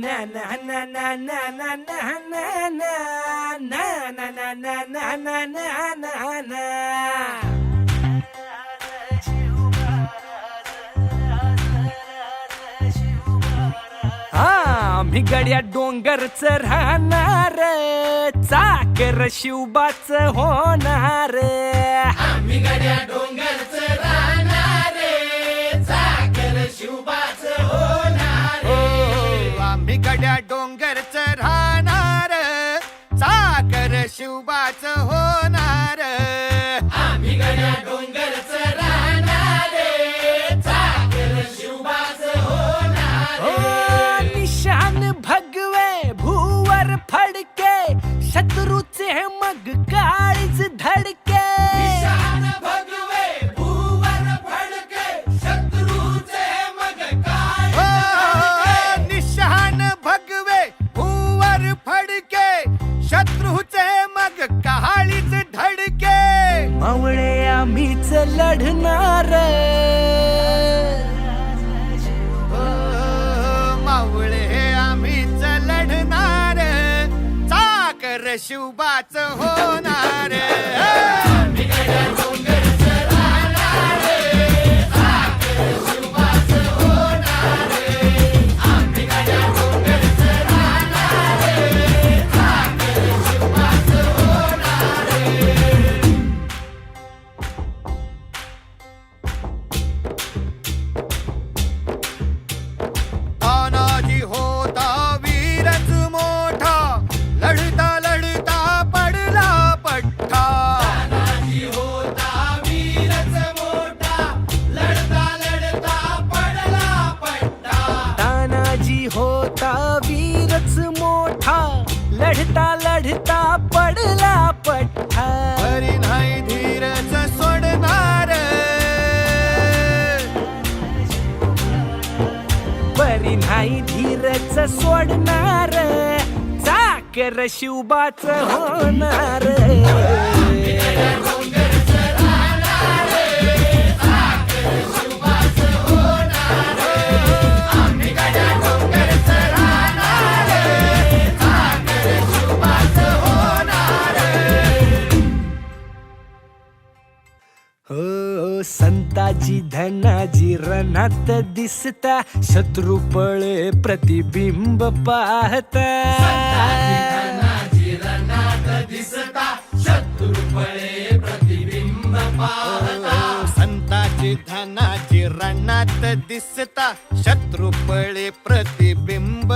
na na na na na na na na na na na na na na na na na. आम्ही गड्या डोंगरच राहणार, चाकर शिवबाच होणार. आम्ही गड्या डोंगरच राहणार, चाकर शिवबाच होणार. आम्ही गड्या डोंगरच राहणार, चाकर शिवबाच होणार. आम्ही गड्या डोंगरच राहणार, चाकर शिवबाच होणार. निशान भगवे भूवर फडके, शत्रूचे मग काळीच धडके. निशान भगवे भूवर फडके, शत्रूचे मग काय धडके. निशान भगवे भूवर फडके, शत्रूचे मग काळीच धडके. मावळे आम्हीच लढणार, मावळे आम्हीच लढणार, चाकर शिवबाच होणार. आम्ही गड्या डोंगरच राहणार, चाकर शिवबाच होणार. आम्ही गड्या डोंगरच राहणार, चाकर शिवबाच होणार. तानाजी होता वीरच मोठा, लढता लढता पडला पठ्ठा. तानाजी होता वीरच मोठा, लढता लढता पडला पट्टा. तानाजी होता वीरच मोठा, लढता लढता पडला पठ्ठा. बरी नाही धीरच सोडणार, बरी नाही धीरच सोडणार, चाकर शिवबाच होणार. डोंगरच राहणार, चाकर शिवबाच होणार. आम्ही गड्या डोंगरच राहणार, चाकर शिवबाच होणार. हो संताजी धनाजी रणात दिसता, शत्रू पळे प्रतिबिंब पाहता. धनाजी रणात दिसता, शत्रू पळे प्रतिबिंब पाहता. संताची धनाची रणात दिसता, शत्रू पळे प्रतिबिंब